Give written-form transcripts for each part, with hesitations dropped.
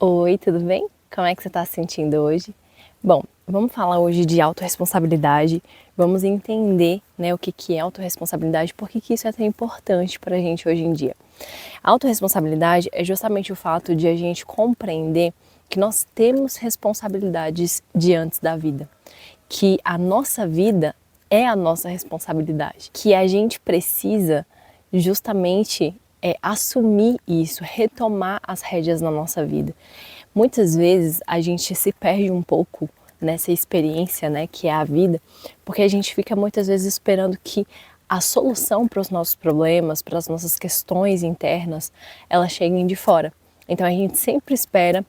Oi, tudo bem? Como é que você está se sentindo hoje? Bom, vamos falar hoje de autorresponsabilidade, vamos entender, né, o que é autorresponsabilidade, por que isso é tão importante para a gente hoje em dia. A autorresponsabilidade é justamente o fato de a gente compreender que nós temos responsabilidades diante da vida, que a nossa vida é a nossa responsabilidade, que a gente precisa justamente assumir isso, retomar as rédeas na nossa vida. Muitas vezes a gente se perde um pouco nessa experiência, né, que é a vida, porque a gente fica muitas vezes esperando que a solução para os nossos problemas, para as nossas questões internas, elas cheguem de fora. Então a gente sempre espera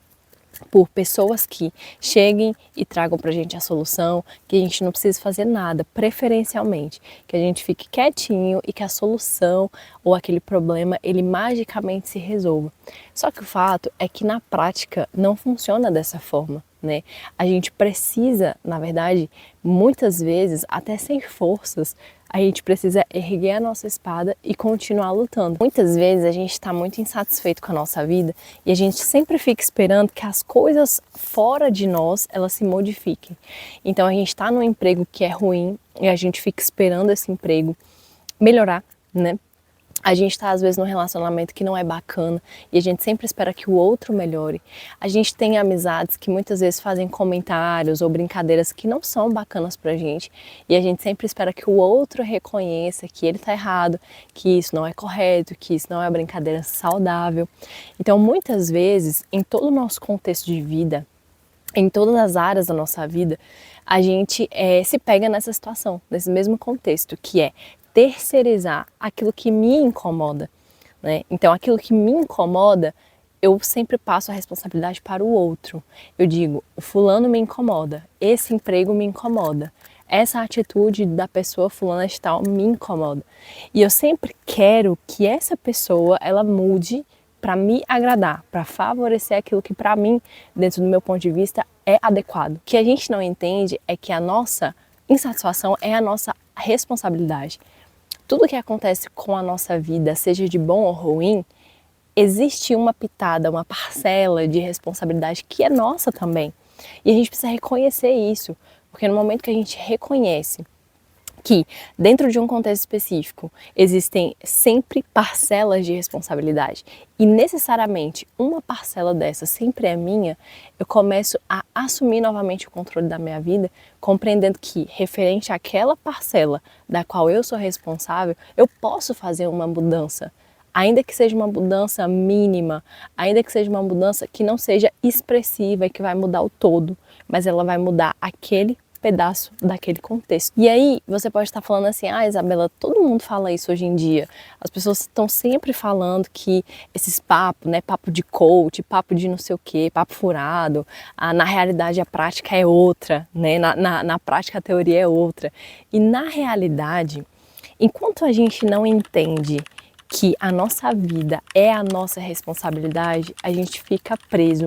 por pessoas que cheguem e tragam para a gente a solução, que a gente não precise fazer nada, preferencialmente, que a gente fique quietinho e que a solução ou aquele problema ele magicamente se resolva. Só que o fato é que na prática não funciona dessa forma, né? A gente precisa, na verdade, muitas vezes, até sem forças, a gente precisa erguer a nossa espada e continuar lutando. Muitas vezes a gente está muito insatisfeito com a nossa vida e a gente sempre fica esperando que as coisas fora de nós, elas se modifiquem. Então a gente está num emprego que é ruim e a gente fica esperando esse emprego melhorar, né? A gente está às vezes num relacionamento que não é bacana e a gente sempre espera que o outro melhore. A gente tem amizades que muitas vezes fazem comentários ou brincadeiras que não são bacanas pra gente e a gente sempre espera que o outro reconheça que ele tá errado, que isso não é correto, que isso não é uma brincadeira saudável. Então muitas vezes, em todo o nosso contexto de vida, em todas as áreas da nossa vida, a gente se pega nessa situação, nesse mesmo contexto, que é terceirizar aquilo que me incomoda, né? Então, aquilo que me incomoda, eu sempre passo a responsabilidade para o outro. Eu digo, o fulano me incomoda, esse emprego me incomoda, essa atitude da pessoa fulana de tal me incomoda. E eu sempre quero que essa pessoa, ela mude para me agradar, para favorecer aquilo que para mim, dentro do meu ponto de vista, é adequado. O que a gente não entende é que a nossa insatisfação é a nossa responsabilidade. Tudo que acontece com a nossa vida, seja de bom ou ruim, existe uma pitada, uma parcela de responsabilidade que é nossa também. E a gente precisa reconhecer isso, porque no momento que a gente reconhece que dentro de um contexto específico existem sempre parcelas de responsabilidade e necessariamente uma parcela dessa sempre é minha, eu começo a assumir novamente o controle da minha vida, compreendendo que referente àquela parcela da qual eu sou responsável, eu posso fazer uma mudança. Ainda que seja uma mudança mínima, ainda que seja uma mudança que não seja expressiva e que vai mudar o todo, mas ela vai mudar aquele pedaço daquele contexto. E aí você pode estar falando assim, Isabela, todo mundo fala isso hoje em dia. As pessoas estão sempre falando que esses papos, né, papo de coach, papo de não sei o quê, papo furado, na realidade a prática é outra, né, na prática a teoria é outra. E na realidade, enquanto a gente não entende que a nossa vida é a nossa responsabilidade, a gente fica preso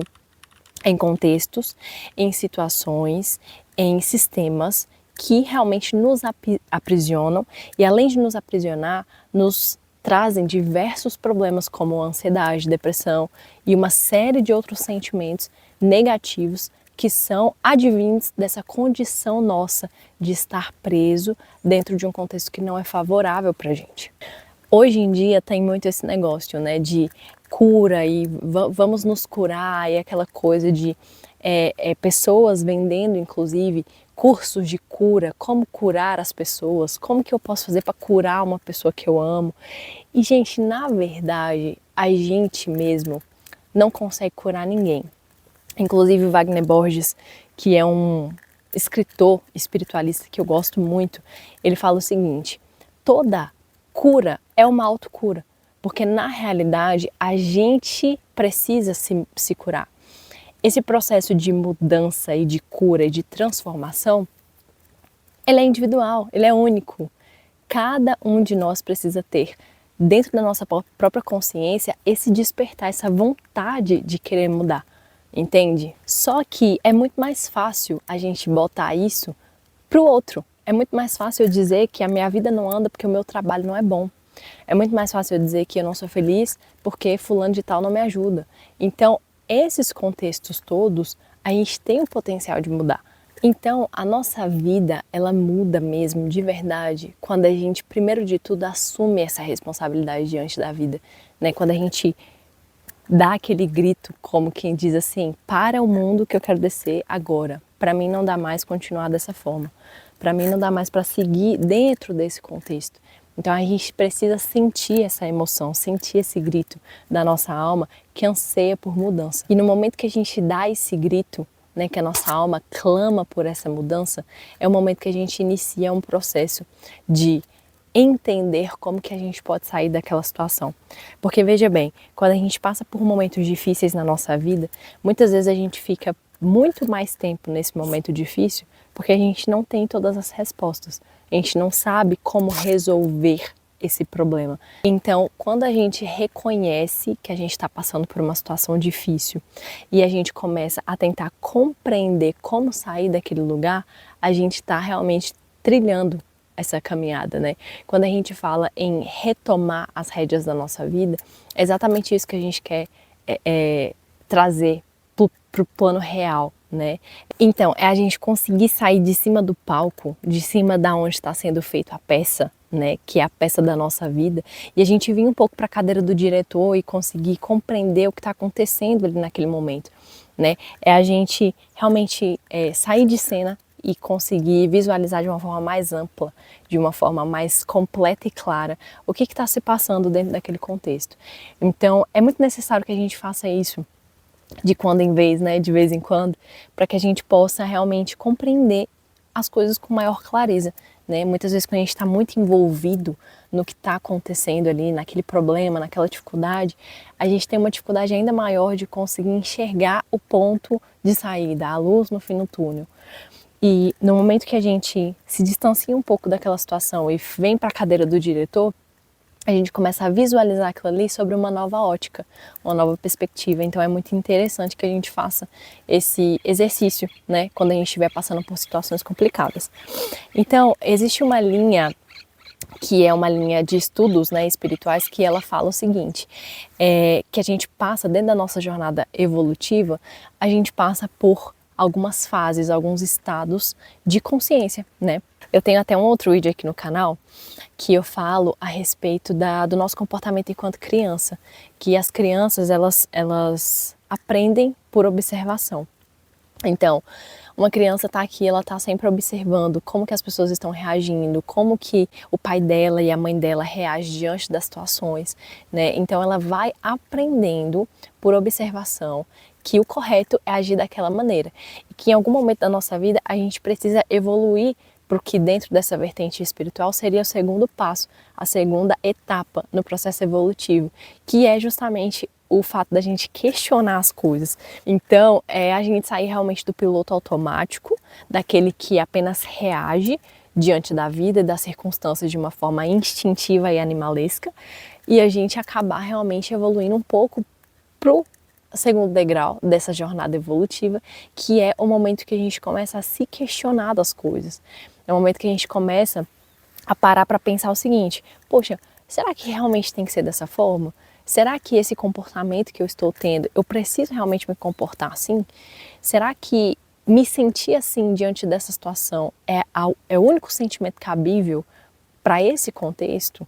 em contextos, em situações, em sistemas que realmente nos aprisionam e além de nos aprisionar, nos trazem diversos problemas como ansiedade, depressão e uma série de outros sentimentos negativos que são advindos dessa condição nossa de estar preso dentro de um contexto que não é favorável para a gente. Hoje em dia tem muito esse negócio, né, de cura e vamos nos curar e aquela coisa de pessoas vendendo inclusive cursos de cura, como curar as pessoas, como que eu posso fazer para curar uma pessoa que eu amo. E gente, na verdade, a gente mesmo não consegue curar ninguém. Inclusive o Wagner Borges, que é um escritor espiritualista que eu gosto muito, ele fala o seguinte, toda cura é uma autocura, porque na realidade a gente precisa se curar. Esse processo de mudança e de cura e de transformação, ele é individual, ele é único. Cada um de nós precisa ter, dentro da nossa própria consciência, esse despertar, essa vontade de querer mudar, entende? Só que é muito mais fácil a gente botar isso pro outro. É muito mais fácil eu dizer que a minha vida não anda porque o meu trabalho não é bom. É muito mais fácil eu dizer que eu não sou feliz porque fulano de tal não me ajuda. Então, esses contextos todos, a gente tem o potencial de mudar. Então, a nossa vida, ela muda mesmo, de verdade, quando a gente, primeiro de tudo, assume essa responsabilidade diante da vida, né? Quando a gente dá aquele grito, como quem diz assim, para o mundo que eu quero descer agora. Para mim não dá mais continuar dessa forma. Para mim não dá mais para seguir dentro desse contexto. Então a gente precisa sentir essa emoção, sentir esse grito da nossa alma que anseia por mudança. E no momento que a gente dá esse grito, né, que a nossa alma clama por essa mudança, é o momento que a gente inicia um processo de entender como que a gente pode sair daquela situação. Porque veja bem, quando a gente passa por momentos difíceis na nossa vida, muitas vezes a gente fica muito mais tempo nesse momento difícil porque a gente não tem todas as respostas. A gente não sabe como resolver esse problema. Então, quando a gente reconhece que a gente está passando por uma situação difícil e a gente começa a tentar compreender como sair daquele lugar, a gente está realmente trilhando essa caminhada, né? Quando a gente fala em retomar as rédeas da nossa vida, é exatamente isso que a gente quer trazer para o plano real, né? Então, é a gente conseguir sair de cima do palco, de cima da onde está sendo feita a peça, né? Que é a peça da nossa vida, e a gente vir um pouco para a cadeira do diretor e conseguir compreender o que está acontecendo ali naquele momento, né? É a gente realmente sair de cena e conseguir visualizar de uma forma mais ampla, de uma forma mais completa e clara o que está se passando dentro daquele contexto. Então, é muito necessário que a gente faça isso de quando em vez, né, de vez em quando, para que a gente possa realmente compreender as coisas com maior clareza, né? Muitas vezes quando a gente está muito envolvido no que está acontecendo ali, naquele problema, naquela dificuldade, a gente tem uma dificuldade ainda maior de conseguir enxergar o ponto de saída, a luz no fim do túnel. E no momento que a gente se distancia um pouco daquela situação e vem para a cadeira do diretor, a gente começa a visualizar aquilo ali sobre uma nova ótica, uma nova perspectiva. Então é muito interessante que a gente faça esse exercício, né, quando a gente estiver passando por situações complicadas. Então, existe uma linha que é uma linha de estudos, né, espirituais, que ela fala o seguinte, que a gente passa, dentro da nossa jornada evolutiva, a gente passa por algumas fases, alguns estados de consciência, né? Eu tenho até um outro vídeo aqui no canal que eu falo a respeito do nosso comportamento enquanto criança, que as crianças, elas aprendem por observação. Então, uma criança está aqui, ela está sempre observando como que as pessoas estão reagindo, como que o pai dela e a mãe dela reagem diante das situações, né? Então ela vai aprendendo por observação que o correto é agir daquela maneira. E que em algum momento da nossa vida a gente precisa evoluir para o que dentro dessa vertente espiritual seria o segundo passo, a segunda etapa no processo evolutivo, que é justamente o fato da gente questionar as coisas. Então, é a gente sair realmente do piloto automático, daquele que apenas reage diante da vida e das circunstâncias de uma forma instintiva e animalesca, e a gente acabar realmente evoluindo um pouco pro segundo degrau dessa jornada evolutiva, que é o momento que a gente começa a se questionar das coisas. É o momento que a gente começa a parar para pensar o seguinte: poxa, será que realmente tem que ser dessa forma? Será que esse comportamento que eu estou tendo, eu preciso realmente me comportar assim? Será que me sentir assim diante dessa situação é o único sentimento cabível para esse contexto?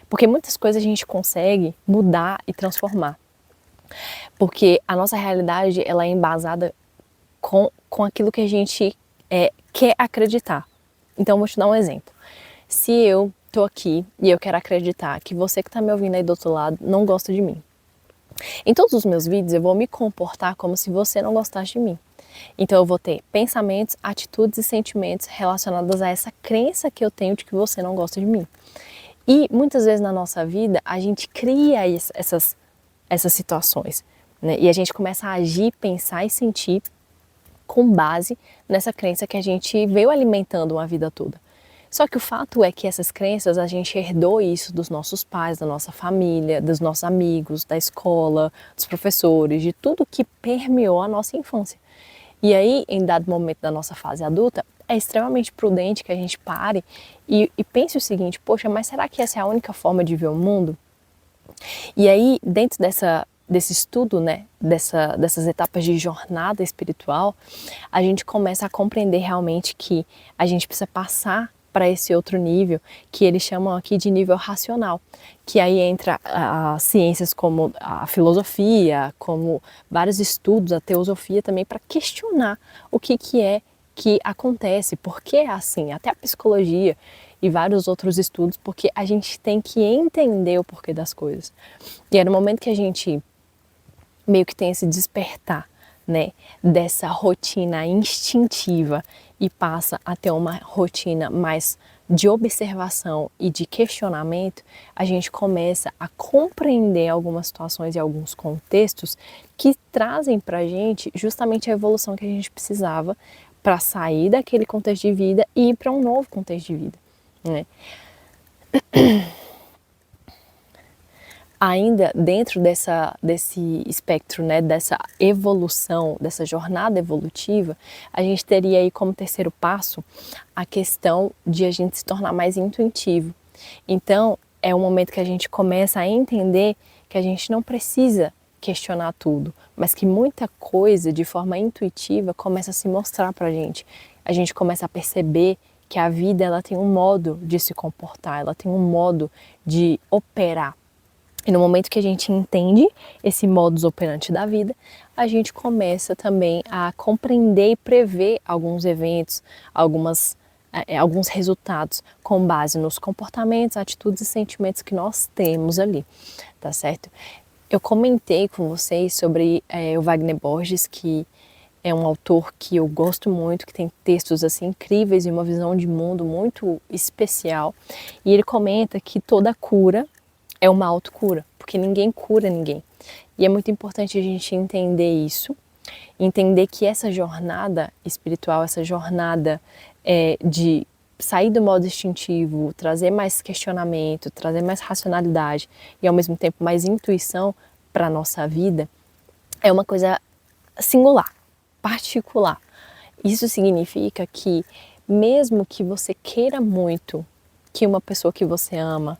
Porque muitas coisas a gente consegue mudar e transformar. Porque a nossa realidade, ela é embasada com aquilo que a gente quer acreditar. Então, vou te dar um exemplo. Se eu tô aqui e eu quero acreditar que você que tá me ouvindo aí do outro lado não gosta de mim, em todos os meus vídeos eu vou me comportar como se você não gostasse de mim. Então eu vou ter pensamentos, atitudes e sentimentos relacionados a essa crença que eu tenho de que você não gosta de mim. E muitas vezes na nossa vida a gente cria essas situações, né? E a gente começa a agir, pensar e sentir com base nessa crença que a gente veio alimentando uma vida toda. Só que o fato é que essas crenças, a gente herdou isso dos nossos pais, da nossa família, dos nossos amigos, da escola, dos professores, de tudo que permeou a nossa infância. E aí, em dado momento da nossa fase adulta, é extremamente prudente que a gente pare e pense o seguinte: poxa, mas será que essa é a única forma de ver o mundo? E aí, dentro desse estudo, né, dessas etapas de jornada espiritual, a gente começa a compreender realmente que a gente precisa passar para esse outro nível, que eles chamam aqui de nível racional, que aí entra as ciências como a filosofia, como vários estudos, a teosofia também, para questionar o que é que acontece, por que é assim, até a psicologia e vários outros estudos, porque a gente tem que entender o porquê das coisas. E é no momento que a gente meio que tem esse despertar, né, dessa rotina instintiva e passa a ter uma rotina mais de observação e de questionamento, a gente começa a compreender algumas situações e alguns contextos que trazem pra gente justamente a evolução que a gente precisava para sair daquele contexto de vida e ir para um novo contexto de vida, né? Ainda dentro desse espectro, né, dessa evolução, dessa jornada evolutiva, a gente teria aí como terceiro passo a questão de a gente se tornar mais intuitivo. Então, é um momento que a gente começa a entender que a gente não precisa questionar tudo, mas que muita coisa de forma intuitiva começa a se mostrar pra gente. A gente começa a perceber que a vida ela tem um modo de se comportar, ela tem um modo de operar. E no momento que a gente entende esse modus operandi da vida, a gente começa também a compreender e prever alguns eventos, alguns resultados com base nos comportamentos, atitudes e sentimentos que nós temos ali, tá certo? Eu comentei com vocês sobre o Wagner Borges, que é um autor que eu gosto muito, que tem textos assim incríveis e uma visão de mundo muito especial. E ele comenta que toda cura é uma autocura, porque ninguém cura ninguém. E é muito importante a gente entender isso, entender que essa jornada espiritual, essa jornada de sair do modo instintivo, trazer mais questionamento, trazer mais racionalidade e ao mesmo tempo mais intuição para a nossa vida, é uma coisa singular, particular. Isso significa que mesmo que você queira muito que uma pessoa que você ama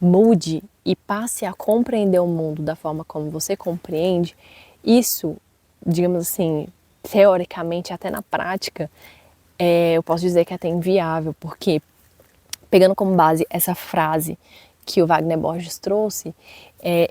mude e passe a compreender o mundo da forma como você compreende, isso, digamos assim, teoricamente, até na prática, eu posso dizer que é até inviável, porque pegando como base essa frase que o Wagner Borges trouxe,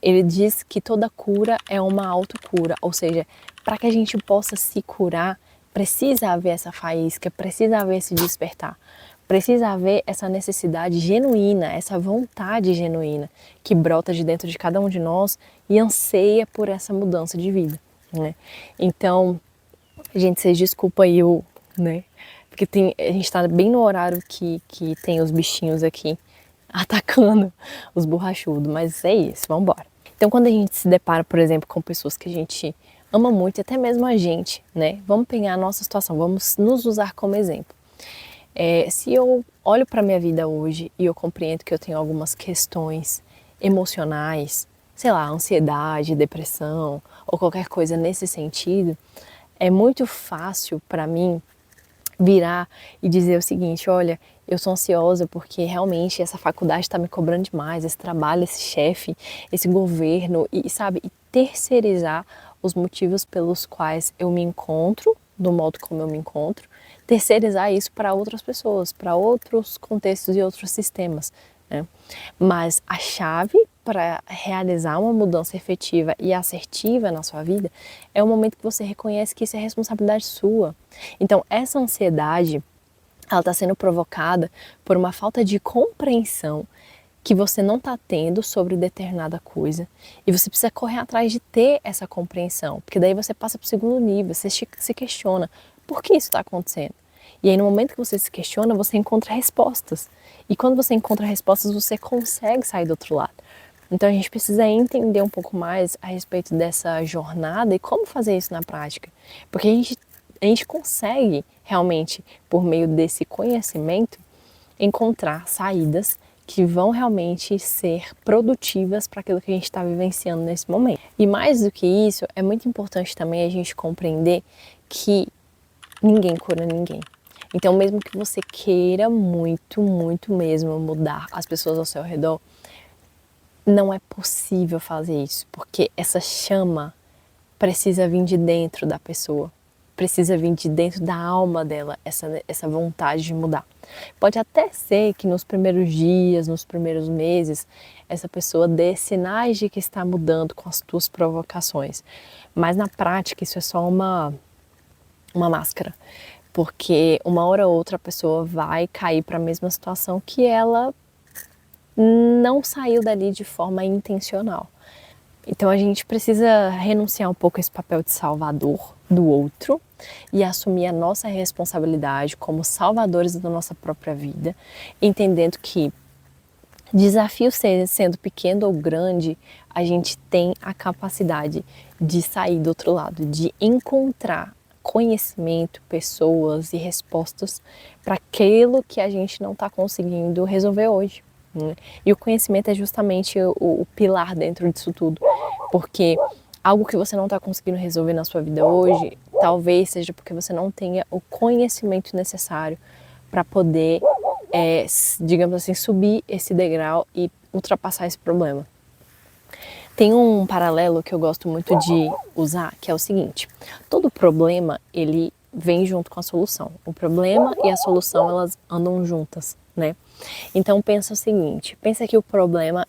ele diz que toda cura é uma autocura, ou seja, para que a gente possa se curar, precisa haver essa faísca, precisa haver esse despertar. Precisa haver essa necessidade genuína, essa vontade genuína que brota de dentro de cada um de nós e anseia por essa mudança de vida, né? Então, gente, vocês desculpa aí né? Porque a gente tá bem no horário que tem os bichinhos aqui atacando os borrachudos, mas é isso, vamos embora. Então, quando a gente se depara, por exemplo, com pessoas que a gente ama muito, até mesmo a gente, né? Vamos pegar a nossa situação, vamos nos usar como exemplo. Se eu olho para a minha vida hoje e eu compreendo que eu tenho algumas questões emocionais, sei lá, ansiedade, depressão ou qualquer coisa nesse sentido, é muito fácil para mim virar e dizer o seguinte: olha, eu sou ansiosa porque realmente essa faculdade está me cobrando demais, esse trabalho, esse chefe, esse governo, e sabe, e terceirizar os motivos pelos quais eu me encontro, do modo como eu me encontro, terceirizar isso para outras pessoas, para outros contextos e outros sistemas, né? Mas a chave para realizar uma mudança efetiva e assertiva na sua vida é o momento que você reconhece que isso é responsabilidade sua. Então, essa ansiedade, ela está sendo provocada por uma falta de compreensão que você não está tendo sobre determinada coisa e você precisa correr atrás de ter essa compreensão, porque daí você passa para o segundo nível, você se questiona por que isso está acontecendo. E aí no momento que você se questiona, você encontra respostas. E quando você encontra respostas, você consegue sair do outro lado. Então a gente precisa entender um pouco mais a respeito dessa jornada e como fazer isso na prática. Porque a gente consegue realmente, por meio desse conhecimento, encontrar saídas que vão realmente ser produtivas para aquilo que a gente está vivenciando nesse momento. E mais do que isso, é muito importante também a gente compreender que ninguém cura ninguém. Então, mesmo que você queira muito, muito mesmo mudar as pessoas ao seu redor, não é possível fazer isso, porque essa chama precisa vir de dentro da pessoa, precisa vir de dentro da alma dela, essa vontade de mudar. Pode até ser que nos primeiros dias, nos primeiros meses, essa pessoa dê sinais de que está mudando com as tuas provocações, mas na prática isso é só uma máscara, porque uma hora ou outra a pessoa vai cair para a mesma situação que ela não saiu dali de forma intencional. Então a gente precisa renunciar um pouco a esse papel de salvador do outro e assumir a nossa responsabilidade como salvadores da nossa própria vida, entendendo que desafio sendo pequeno ou grande, a gente tem a capacidade de sair do outro lado, de encontrar conhecimento, pessoas e respostas para aquilo que a gente não está conseguindo resolver hoje. E o conhecimento é justamente o pilar dentro disso tudo, porque algo que você não está conseguindo resolver na sua vida hoje, talvez seja porque você não tenha o conhecimento necessário para poder, digamos assim, subir esse degrau e ultrapassar esse problema. Tem um paralelo que eu gosto muito de usar, que é o seguinte: todo problema, ele vem junto com a solução. O problema e a solução, elas andam juntas, né? Então pensa o seguinte, pensa que o problema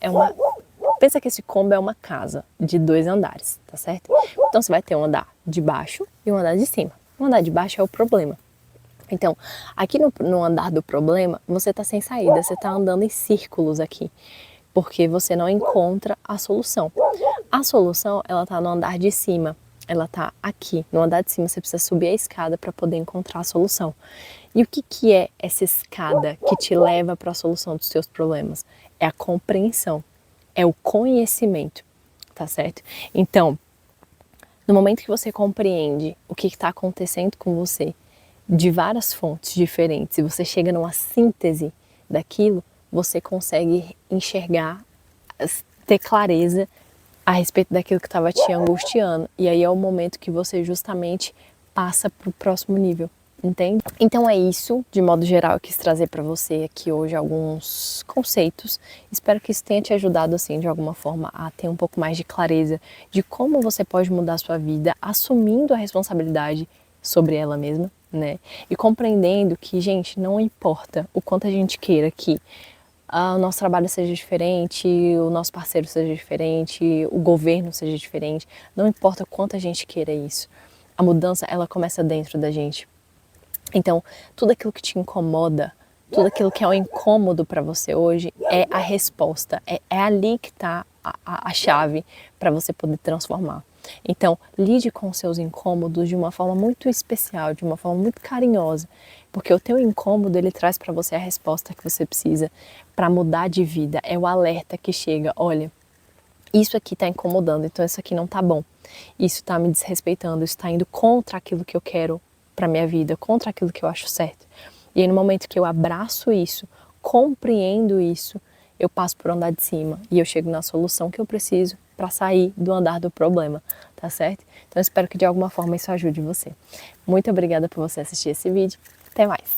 pensa que esse combo é uma casa de 2 andares, tá certo? Então você vai ter um andar de baixo e um andar de cima. O andar de baixo é o problema. Então, aqui no andar do problema, você tá sem saída, você tá andando em círculos aqui, porque você não encontra a solução. A solução, ela tá no andar de cima. Ela tá aqui, no andar de cima, você precisa subir a escada para poder encontrar a solução. E o que é essa escada que te leva para a solução dos seus problemas? É a compreensão, é o conhecimento, tá certo? Então, no momento que você compreende o que está acontecendo com você, de várias fontes diferentes, e você chega numa síntese daquilo, você consegue enxergar, ter clareza a respeito daquilo que estava te angustiando. E aí é o momento que você justamente passa para o próximo nível, entende? Então é isso, de modo geral, eu quis trazer para você aqui hoje alguns conceitos. Espero que isso tenha te ajudado, assim, de alguma forma, a ter um pouco mais de clareza de como você pode mudar a sua vida, assumindo a responsabilidade sobre ela mesma, né? E compreendendo que, gente, não importa o quanto a gente queira que o nosso trabalho seja diferente, o nosso parceiro seja diferente, o governo seja diferente, não importa o quanto a gente queira isso. A mudança, ela começa dentro da gente. Então, tudo aquilo que te incomoda, tudo aquilo que é um incômodo para você hoje, é a resposta, é ali que está a chave para você poder transformar. Então, lide com os seus incômodos de uma forma muito especial, de uma forma muito carinhosa, porque o teu incômodo, ele traz para você a resposta que você precisa para mudar de vida. É o alerta que chega: olha, isso aqui está incomodando, então isso aqui não está bom. Isso está me desrespeitando, isso está indo contra aquilo que eu quero para minha vida, contra aquilo que eu acho certo. E aí, no momento que eu abraço isso, compreendo isso, eu passo por andar de cima e eu chego na solução que eu preciso para sair do andar do problema, tá certo? Então eu espero que de alguma forma isso ajude você. Muito obrigada por você assistir esse vídeo. Até mais!